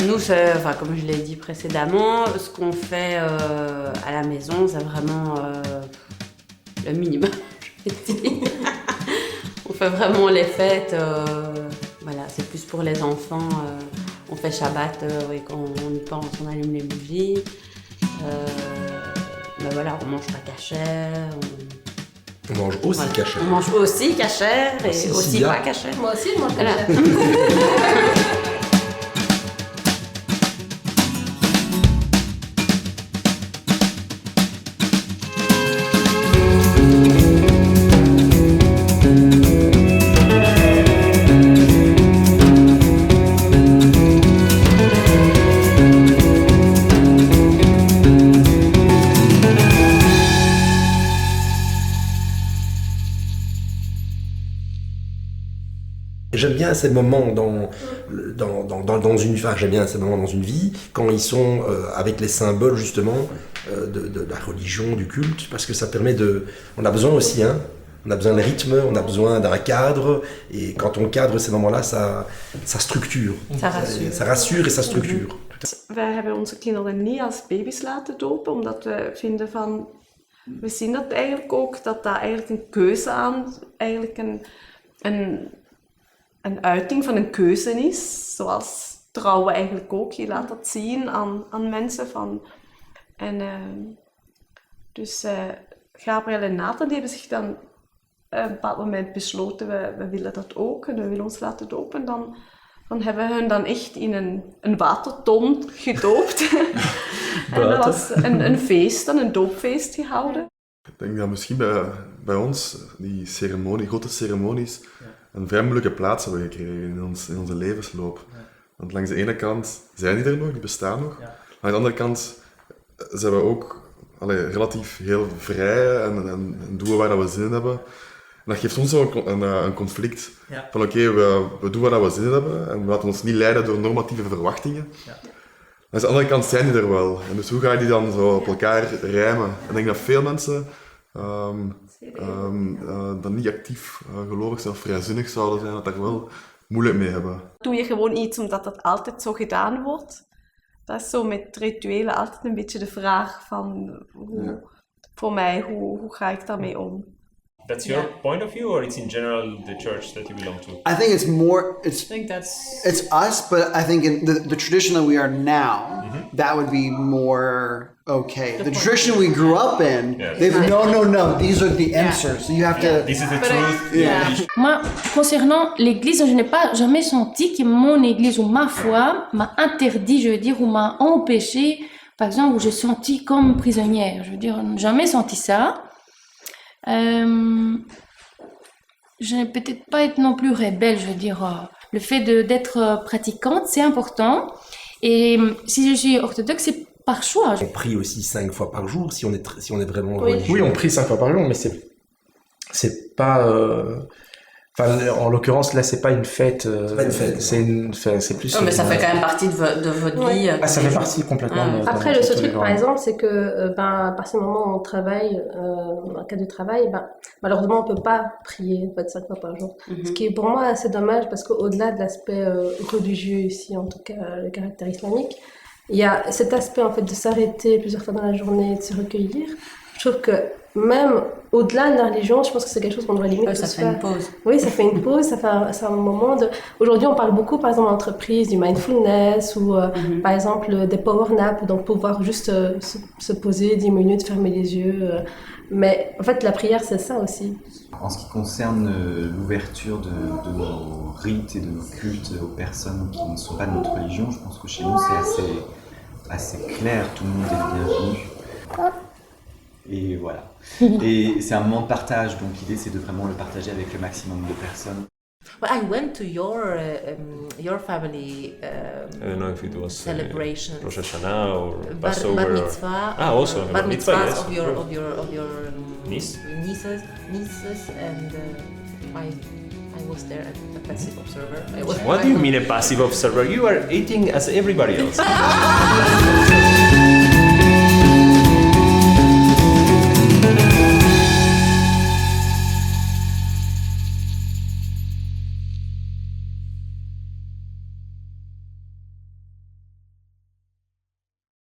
Nous, comme je l'ai dit précédemment, ce qu'on fait à la maison, c'est vraiment le minimum, je vais dire. On fait vraiment les fêtes, voilà, c'est plus pour les enfants. On fait Shabbat, et quand on y pense, on allume les bougies. Mais voilà, on mange pas cachère. On mange aussi cachère. On mange aussi cachère et aussi pas cachère. Moi aussi, je mange cachère. J'aime bien ces moments dans une, enfin, j'aime bien ces moments dans une vie quand ils sont avec les symboles justement de la religion, du culte, parce que ça permet de, on a besoin aussi, hein, on a besoin de rythme, on a besoin d'un cadre, et quand on cadre ces moments-là, ça structure, ça rassure et ça structure. Wij hebben onze kinderen niet als baby's laten dopen, omdat we vinden van, we zien dat eigenlijk ook, dat eigenlijk een keuze aan, eigenlijk een uiting van een keuze is, zoals trouwen eigenlijk ook. Je laat dat zien aan mensen van. En dus Gabriel en Nathan die hebben zich dan op een bepaald moment besloten, we willen dat ook en we willen ons laten dopen. Dan hebben we hun dan echt in een waterton gedoopt. En dat was een feest, een doopfeest gehouden. Ik denk dat misschien bij ons die grote ceremonies een vrij moeilijke plaats hebben gekregen in onze levensloop. Want langs de ene kant zijn die er nog, die bestaan nog. Ja. Aan de andere kant zijn we ook relatief heel vrij en doen waar we zin in hebben. En dat geeft ons ook een conflict. Ja. Van oké, we doen waar we zin in hebben en we laten ons niet leiden door normatieve verwachtingen. Ja. Aan de andere kant zijn die er wel. En dus hoe ga je die dan zo op elkaar rijmen? Ik denk dat veel mensen dan niet actief gelovig zijn of vrijzinnig zouden zijn, dat daar wel moeilijk mee hebben. Doe je gewoon iets omdat dat altijd zo gedaan wordt? Dat is zo met rituelen altijd een beetje de vraag van voor mij, hoe ga ik daarmee om? That's your point of view, or it's in general the church that you belong to? I think it's more. I think it's us, but I think in the tradition that we are now, that would be more okay. The tradition we grew up in, no. These are the answers. So you have to. This is the truth. Moi, concernant l'Église, je n'ai pas jamais senti que mon Église ou ma foi m'a interdit, je veux dire, ou m'a empêché, par exemple, où j'ai senti comme prisonnière. Je veux dire, jamais senti ça. Je n'ai peut-être pas été non plus rebelle, je veux dire. Le fait d'être pratiquante, c'est important. Et si je suis orthodoxe, c'est par choix. On prie aussi 5 fois par jour, si on est vraiment religieux. Oui, on prie 5 fois par jour, mais c'est pas... en l'occurrence, là, c'est pas une fête. C'est pas une fête. C'est plus. Non, mais ça fait quand même partie de votre vie. Ça fait partie complètement. Après, le seul truc, par exemple, c'est que à partir du moment où on travaille, en cas de travail, malheureusement, on peut pas prier 5 fois par jour. Ce qui est pour moi assez dommage, parce qu'au-delà de l'aspect religieux ici, en tout cas le caractère islamique, il y a cet aspect en fait de s'arrêter plusieurs fois dans la journée, de se recueillir. Je trouve que même au-delà de la religion, je pense que c'est quelque chose qu'on devrait limiter. Ça fait une pause. Oui, ça fait une pause, c'est un moment de... Aujourd'hui, on parle beaucoup, par exemple, en entreprise, du mindfulness ou, par exemple, des power naps, donc pouvoir juste se poser 10 minutes, fermer les yeux. Mais en fait, la prière, c'est ça aussi. En ce qui concerne l'ouverture de nos rites et de nos cultes aux personnes qui ne sont pas de notre religion, je pense que chez nous, c'est assez clair, tout le monde est bienvenu. Et voilà. Et c'est un moment de partage, donc l'idée c'est de vraiment le partager avec le maximum de personnes. Well, I went to your family I don't know if it was celebration, Rosh Hashanah or Passover. Bar mitzvah. Also bar mitzvahs, yes. of your nieces, and I was there as a passive observer. What do you mean a passive observer? You are eating as everybody else.